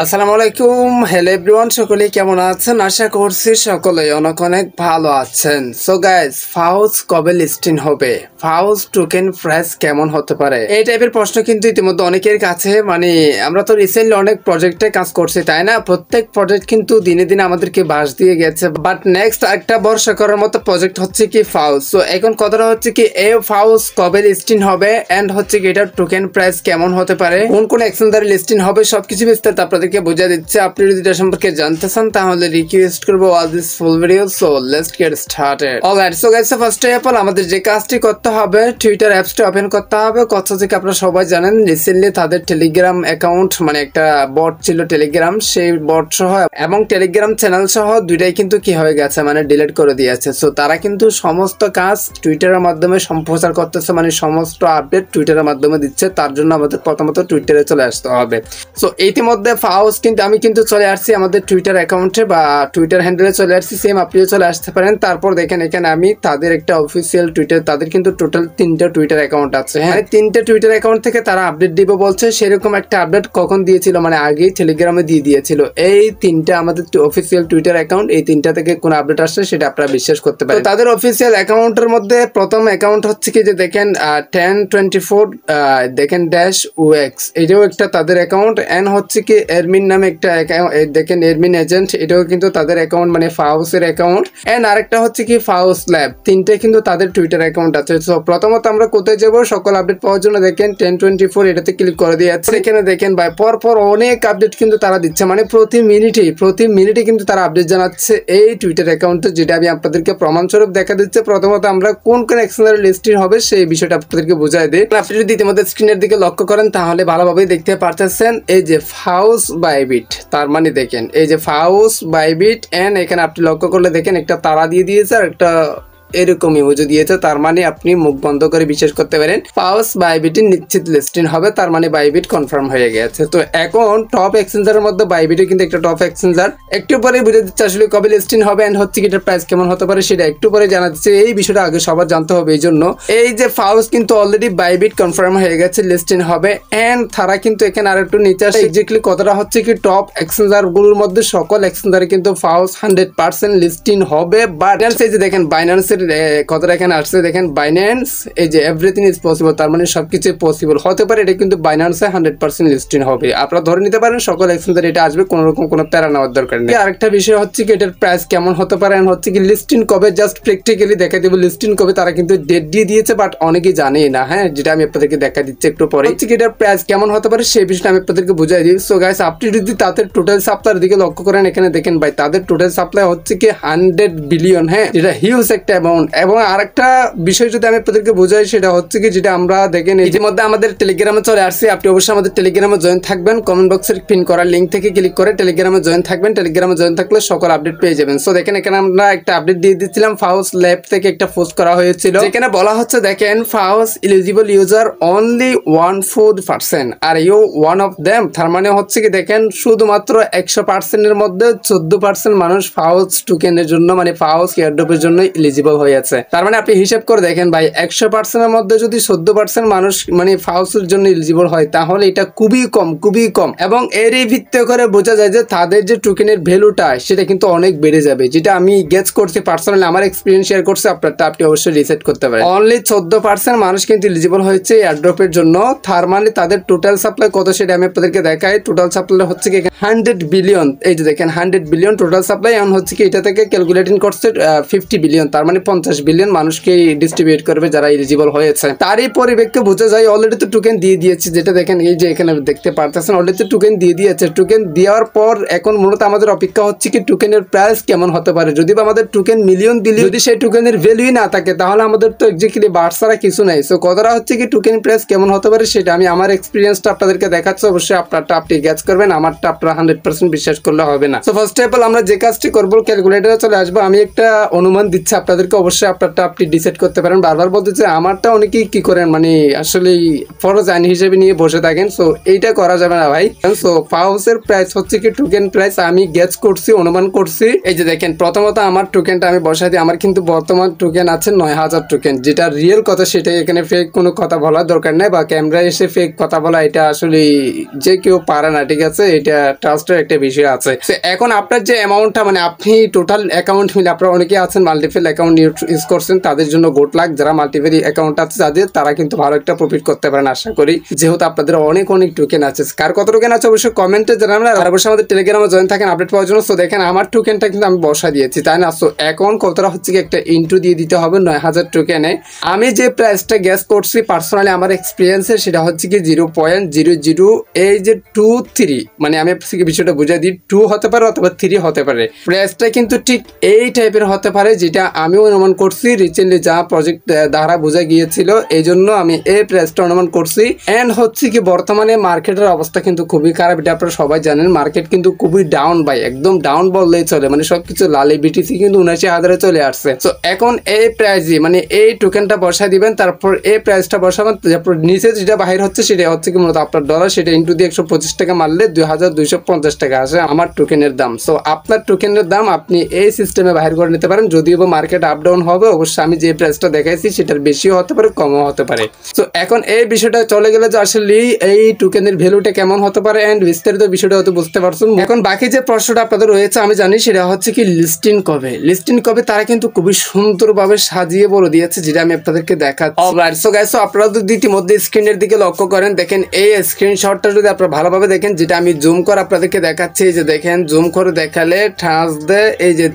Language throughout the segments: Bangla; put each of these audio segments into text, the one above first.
আসসালামু আলাইকুম, হ্যালো এভরিওয়ান, সকলে কেমন আছেন? আশা করছি সকলে অনেক অনেক ভালো আছেন। সো গাইস, ফাউস কবে লিস্টিং হবে, ফাউস টোকেন প্রাইস কেমন হতে পারে, এই টাইপের প্রশ্ন কিন্তু ইতিমধ্যে অনেকের কাছে। আমরা তো রিসেন্টলি অনেক প্রজেক্টে কাজ করছি, তাই না? প্রত্যেক প্রজেক্ট কিন্তু দিনে দিনে আমাদেরকে বাস দিয়ে গেছে, বাট নেক্সট একটা ভরসা করার মতো প্রজেক্ট হচ্ছে কি ফাউস। সো এখন কথাটা হচ্ছে কি, এই ফাউস কবে লিস্টিং হবে এন্ড হচ্ছে কি এটার টোকেন প্রাইস কেমন হতে পারে, কোন কোন এক্সচেঞ্জারে লিস্টিং হবে, সবকিছু বিস্তারিত আপনাদেরকে বুঝা দিচ্ছে। আপনি যদি এটা সম্পর্কে জানতে চান তাহলে রিকোয়েস্ট করবো watch this full video. So let's get started. Alright, so guys, first of all আমাদের যে কাজটি করতে হবে, টুইটার অ্যাপসটা ওপেন করতে হবে। কথা থেকে আপনারা সবাই জানেন রিসেন্টলি তাদের টেলিগ্রাম অ্যাকাউন্ট একটা বট ছিল টেলিগ্রাম, সেই বট সহ এবং টেলিগ্রাম চ্যানেল সহ দুইটাই কিন্তু কি হয়ে গেছে, ডিলিট করে দিয়েছে। সো তারা কিন্তু সমস্ত কাজ টুইটারের মাধ্যমে সম্প্রচার করতেছে, সমস্ত আপডেট টুইটারের মাধ্যমে দিচ্ছে। তার জন্য আমাদের প্রথমত টুইটারে চলে আসতে হবে। সো ইতিমধ্যে ফাউস কিন্তু আমি কিন্তু চলে আসছি আমাদের টুইটার অ্যাকাউন্টে বা টুইটার হ্যান্ডেলে চলে আসছি, সেম আপনিও চলে আসতে পারেন। তারপর দেখেন এখানে আমি তাদের একটা অফিসিয়াল টুইটার, তাদের কিন্তু টোটাল 3টা টুইটার অ্যাকাউন্ট আছে। হ্যাঁ, 3টে টুইটার অ্যাকাউন্ট থেকে তারা আপডেট দিবে বলছে। সেরকম একটা আপডেট কখন দিয়েছিল, আগেই টেলিগ্রামে দিয়ে দিয়েছিল। এই 3টা আমাদের অফিসিয়াল টুইটার অ্যাকাউন্ট, এই 3টা থেকে কোন আপডেট আসছে সেটা আপনারা বিশ্বাস করতে পারেন। তাদের অফিসিয়াল অ্যাকাউন্টের মধ্যে প্রথম অ্যাকাউন্ট হচ্ছে কি যে দেখেন 1024 দেখেন -UX, এটাও একটা তাদের অ্যাকাউন্ট। এন্ড হচ্ছে কি এরমিন নামে একটা দেখেন এরমিন এজেন্ট, এটাও কিন্তু তাদের অ্যাকাউন্ট, ফাউসের অ্যাকাউন্ট। এন্ড আরেকটা হচ্ছে কি ফাউস ল্যাব, 3টে কিন্তু তাদের টুইটার অ্যাকাউন্ট আছে। তো প্রথমত আমরা কোথায় যাব সকল আপডেট পাওয়ার জন্য? দেখেন 1024 এটাতে ক্লিক করে দিয়ে যাচ্ছে। এখানে দেখেন ভাই পর অনেক আপডেট কিন্তু তারা দিচ্ছে, প্রতি মিনিটে কিন্তু তারা আপডেট জানাচ্ছে এই টুইটার অ্যাকাউন্টে, যেটা আমি আপনাদেরকে প্রমাণস্বরূপ দেখা দিচ্ছে। প্রথমত আমরা কোন কোন এক্সচেঞ্জারে লিস্টিং হবে সেই বিষয়টা আপনাদেরকে বোঝাই দিই। আপনি যদি ইতিমধ্যে স্ক্রিনের দিকে লক্ষ্য করেন তাহলে ভালোভাবে দেখতে পারতেছেন এই যে ফাউস বাইবিট, তার দেখেন এই যে ফাউস বাইবিট। এন্ড এখানে আপনি লক্ষ্য করলে দেখেন একটা তারা দিয়ে দিয়েছে আর একটা এরকম ইমোজি দিয়েছে। তার আপনি মুখ বন্ধ করে বিশ্বাস করতে পারেন ফাউস বাইবিটের নিশ্চিত লিস্টিং হবে, তার বাইবিট কনফার্ম হয়ে গেছে। তো এখন টপ এক্সচেঞ্জারের মধ্যে বাইবিটও কিন্তু একটা টপ এক্সচেঞ্জার। একটু পরে বুঝে দিচ্ছে আসলে কবে লিস্টিং হবে এন্ড হচ্ছে কি এটার প্রাইস কেমন হতে পারে সেটা একটু পরে জানা দিচ্ছে। এই বিষয়টা আগে সবার জানতে হবে, এই জন্য এই যে ফাউস কিন্তু অলরেডি বাইবিট কনফার্ম হয়ে গেছে লিস্টিং হবে। এন্ড তারা কিন্তু এখানে আর একটু নিচে আসে, এক্স্যাক্টলি কথাটা হচ্ছে কি টপ এক্সচেঞ্জার গুলোর মধ্যে সকল এক্সচেঞ্জারে কিন্তু ফাউস 100% লিস্টিং হবে। বাট এই যে দেখেন বাইন্যান্স কথাটা এখানে আসছে, দেখেন বাইন্যান্স, এই যে এভরিথিং ইজ পসিবল, তার সবকিছু পসিবল হতে পারে। এটা কিন্তু বাইন্যান্সে 100% লিস্টিং হবে। আপনারা ধরে নিতে পারেন সকল এক্সচেঞ্জারে এটা আসবে, কোন রকম কোনো প্যারা নেওয়ার দরকার নেই। আরেকটা বিষয় হচ্ছে কি এটার প্রাইস কেমন হতে পারে হচ্ছে কি লিস্টিং কবে, জাস্ট প্র্যাকটিক্যালি দেখা দেবো লিস্টিং কবে। তারা কিন্তু ডেট দিয়ে দিয়েছে, বাট অনেকেই জানেই না। হ্যাঁ, যেটা আমি আপনাদেরকে দেখা দিচ্ছি একটু পরে। হচ্ছে কি এটার প্রাইস কেমন হতে পারে সেই বিষয়টা আমি আপনাদেরকে বুঝাই দিই। সো গাইস, আপনি যদি তাদের টোটাল সাপ্লাইয়ের দিকে লক্ষ্য করেন, এখানে দেখেন ভাই তাদের টোটাল সাপ্লাই হচ্ছে কি 100 বিলিয়ন। হ্যাঁ, যেটা হিউজ একটা অ্যামাউন্ট। এবং আরেকটা বিষয় যদি আমি আপনাদেরকে বোঝাই সেটা হচ্ছে কি যেটা আমরা দেখেন ইতিমধ্যে আমাদের টেলিগ্রামে চলে আসছি। আপনি অবশ্যই আমাদের টেলিগ্রামে জয়েন থাকবেন। কমেন্ট বক্সের পিন করা লিঙ্ক থেকে ক্লিক করে টেলিগ্রামে জয়েন থাকবেন। টেলিগ্রামে জয়েন থাকলে সকল আপডেট পেয়ে যাবেন। সো দেখেন এখানে আমরা একটা আপডেট দিয়ে দিচ্ছিলাম, ফাউস ল্যাব থেকে একটা পোস্ট করা হয়েছিল, যেখানে বলা হচ্ছে দেখেন ফাউস eligible user only 1/4 are you one of them. তার হচ্ছে কি দেখেন শুধুমাত্র 100% এর মধ্যে 14% মানুষ ফাউস টোকেনের জন্য ফাউস এয়ারড্রপের জন্য এলিজিবল হয়েছে। তার আপনি হিসাব করে দেখেন ভাই 100% এর মধ্যে যদি 14% মানুষ ফাউসের জন্য এলিজিবল হয় তাহলে এটা খুবই কম। এবং এরই ভিত্তি করে বোঝা যায় যে তাদের যে টোকেনের ভ্যালুটা সেটা কিন্তু অনেক বেড়ে যাবে, যেটা আমি গেস করছি পার্সোনালি, আমার এক্সপিরিয়েন্স শেয়ার করছি। আপনারটা আপনি অবশ্যই রিসেট করতে পারেন। অনলি 14% মানুষ কিন্তু এলিজিবল হয়েছে এয়ারড্রপের জন্য। তার তাদের টোটাল সাপ্লাই কত সেটা আমি আপনাদেরকে দেখাই। টোটাল সাপ্লাই হচ্ছে কি 100 বিলিয়ন। এই যে দেখেন 100 বিলিয়ন টোটাল সাপ্লাই। এখন হচ্ছে কি এটা থেকে ক্যালকুলেটিং করছে 50 বিলিয়ন, তার 50 বিলিয়ন মানুষকে ডিস্ট্রিবিউট করবে যারা এলিজিবল হয়েছে। তারই পরিপ্রেক্ষিতে বোঝা যায় অলরেডি তো টোকেন দিয়ে দিয়েছে, যেটা দেখেন এই যে এখানে দেখতে পারতেছেন অলরেডি টোকেন দিয়ে দিয়েছে। টোকেন দেওয়ার পর এখন মূলত আমাদের অপেক্ষা হচ্ছে কি টোকেনের প্রাইস কেমন হতে পারে। যদি আমাদের টোকেন মিলিয়ন দিলে যদি সেই টোকেনের ভ্যালুই না থাকে তাহলে আমাদের তো এক্স্যাক্টলি বাড় ছাড়া কিছু নাই। সো কথাটা হচ্ছে কি টোকেন প্রাইস কেমন হতে পারে সেটা আমি আমার এক্সপিরিয়েন্সটা আপনাদেরকে দেখাচ্ছি। অবশ্যই আপনারটা আপনি গ্যাস করবেন, আমারটা আপনারা 100% বিশ্বাস করলে হবে না। সো ফার্স্ট অফ অল আমরা যে কাজটি করবো ক্যালকুলেটরে চলে আসবো। আমি একটা অনুমান দিচ্ছি আপনাদেরকে, অবশ্যই আপনারটা আপনি ডিসাইড করতে পারেন। বারবার বলতে যে আমারটা অনেকেই কি করেন মানে আসলে ফরজ আইন হিসেবে নিয়ে বসে থাকেন, সো এইটা করা যাবে না ভাই। সো ফাউসের প্রাইস হচ্ছে কি টোকেন প্রাইস আমি গেস করছি, অনুমান করছি। এই যে দেখেন প্রথমত আমার টোকেনটা আমি বসাই দিই। আমার কিন্তু বর্তমান টোকেন আছে 9000 টোকেন, যেটা রিয়েল কথা সেটাই, এখানে ফেক কোনো কথা বলার দরকার নেই বা ক্যামেরায় এসে ফেক কথা বলা এটা আসলে যে কেউ পারে না, ঠিক আছে, এটা ট্রাস্টের একটা বিষয় আছে। এখন আপনার যে অ্যামাউন্টটা মানে আপনি টোটাল অ্যাকাউন্ট মিলে আপনারা অনেকে আছেন মাল্টিপল অ্যাকাউন্ট ইউজ করছেন, তাদের জন্য গুড লাক। যারা মাল্টিপল অ্যাকাউন্ট আছে যাদের, তারা কিন্তু ভালো একটা প্রফিট করতে পারেন আশা করি, যেহেতু আপনাদের অনেক অনেক টোকেন আছে। কার কত টোকেন আছে অবশ্যই কমেন্টে জানাবেন, আর অবশ্যই আমাদের টেলিগ্রামে জয়েন থাকেন আপডেট পাওয়ার জন্য। তো দেখেন আমার টোকেনটা কিন্তু আমি বসা দিয়েছি, তাই না? সো এখন কতটা হচ্ছে কি একটা ইন্টু দিয়ে দিতে হবে 9000 টোকেনে। আমি যে প্রাইসটা গ্যাস করছি পার্সোনালি আমার এক্সপিরিয়েন্সে, সেটা হচ্ছে কি 0.00 এই যে 23, মানে আমি বিষয়টা বুঝাই দিই, 2 হতে পারে অথবা 3 হতে পারে। প্রাইসটা কিন্তু ঠিক এই টাইপের হতে পারে, যেটা আমিও অনুমান করছি রিসেন্টলি যা প্রজেক্ট দ্বারা বোঝা গিয়েছিল, এই জন্য আমি এই প্রাইসটা অনুমান করছি। এন্ড হচ্ছে কি বর্তমানে মার্কেটের অবস্থা কিন্তু খুবই খারাপ, এটা আপনারা সবাই জানেন। মার্কেট কিন্তু খুবই ডাউন ভাই, একদম ডাউন বললেই চলে, মানে সবকিছু লালে। বিটিসি কিন্তু 79,000-এ চলে আসছে। তো এখন এই প্রাইসে মানে এই টোকেনটা বসাই দিবেন, তারপর এই প্রাইসটা বসাবেন, তারপর নিচে যেটা বাহির হচ্ছে সেটা হচ্ছে কি মূলত আপনার ডলার, সেটা ইন্টু দিয়ে 125 টাকা মারলে 2250 টাকা আসে আমার টোকেনের দাম। সো আপনার টোকেনের দাম আপনি এই সিস্টেমে বাহির করে নিতে পারেন। যদিও বা মার্কেট আপ ডাউন হবে, অবশ্যই আমি যে প্রাইসটা দেখাইছি সেটার বেশিও হতে পারে কমও হতে পারে। তো এখন এই বিষয়টা চলে গেলে যে আসলে এই টোকেনের ভ্যালুটা কেমন হতে পারে এন্ড বিস্তারিত বিষয়টা হয়তো বুঝতে পারছেন। এখন বাকি যে প্রশ্নটা আপনাদের রয়েছে আমি জানি, সেটা হচ্ছে কি লিস্টিং কবে। লিস্টিং কবে তারা কিন্তু খুবই সুন্দরভাবে সাজিয়ে বলে দিয়েছে, যেটা আমি আপনাদেরকে দেখাচ্ছি। অলরাইট, সো গাইস, আপনারা যদি ইতিমধ্যে স্ক্রিনের দিকে লক্ষ্য করেন, দেখেন এই স্ক্রিনশটটা যদি আপনারা ভালোভাবে দেখেন, যেটা আমি জুম করে আপনাদেরকে দেখাচ্ছি, এই যে দেখেন জুম করে দেখালে থার্সডে এই যে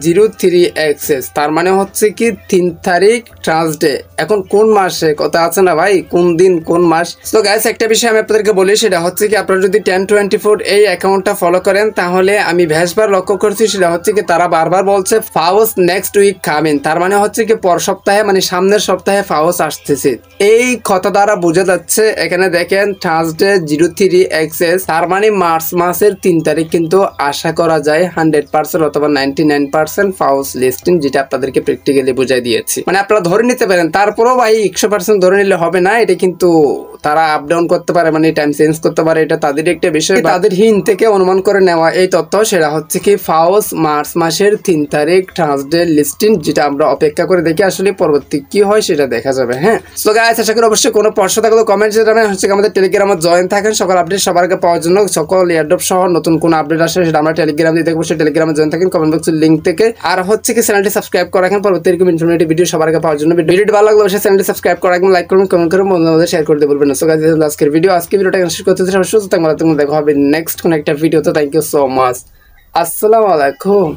03 এক্সেস, তার মানে হচ্ছে কি 3 তারিখ থার্সডে। এখন কোন মাসে কথা আছে না ভাই, কোন দিন কোন মাস। তো গাইস একটা বিষয় আমি আপনাদেরকে বলি, সেটা হচ্ছে কি আপনারা যদি 1024 এই অ্যাকাউন্টটা ফলো করেন, তাহলে আমি ভেসবার লক্ষ্য করছি, সেটা হচ্ছে কি তারা বারবার বলছে ফাউস নেক্সট উইক কামিং, তার মানে হচ্ছে কি পর সপ্তাহে মানে সামনের সপ্তাহে ফাউস আসতেছে। এই কথা দ্বারা বোঝা যাচ্ছে, এখানে দেখেন থার্সডে 03 এক্সেস, তার মানে মার্চ মাসের 3 তারিখ কিন্তু আশা করা যায় 100% অথবা 99% ফাউস লিস্টিং, যেটা আপনাদেরকে প্র্যাকটিক্যালি বুঝাই দিয়েছি। মানে আপনারা ধরে নিতে পারেন, তারপরেও ভাই 100% ধরে নিলে হবে না, এটা কিন্তু তারা আপ ডাউন করতে পারে, মানে টাইম চেঞ্জ করতে পারে, এটা তাদের একটা বিষয়। তাদের হিন থেকে অনুমান করে নেওয়া এই তথ্য, সেটা হচ্ছে কি ফাউস মার্চ মাসের 3 তারিখ থার্সডে লিস্টিং, যেটা আমরা অপেক্ষা করে দেখি আসলে পরবর্তী কি হয় সেটা দেখা যাবে। হ্যাঁ, সো গাইস আশা করি অবশ্যই কোনো প্রশ্ন থাকলে কমেন্ট জানাবেন। হচ্ছে আমাদের টেলিগ্রামে জয়েন থাকেন, সকল আপডেট সবার আগে পাওয়ার জন্য। সকল এয়ারড্রপ সহ নতুন কোন আপডেট আসে সেটা আমরা টেলিগ্রাম দিয়ে দেখবো, সেই টেলিগ্রামে জয়েন থাকেন কমেন্ট বক্সের লিঙ্ক থেকে। আর হচ্ছে কি চ্যানেলটি সাবস্ক্রাইব করে রাখেন পরবর্তী এরকম ইনফরমেটিভ ভিডিও সবার আগে পাওয়ার জন্য। ভিডিওটি ভালো লাগলে অবশ্যই চ্যানেলটি সাবস্ক্রাইব করে রাখবেন, লাইক করবেন, কমেন্ট করবেন, বন্ধুদের শেয়ার করতে বলবেন না। সো গাইস আজকের ভিডিওটা শেষ করতে সুস্থ থাকবেন, দেখা হবে নেক্সট কোন একটা ভিডিওতে। থ্যাংক ইউ সো মাচ, আসসালামু আলাইকুম।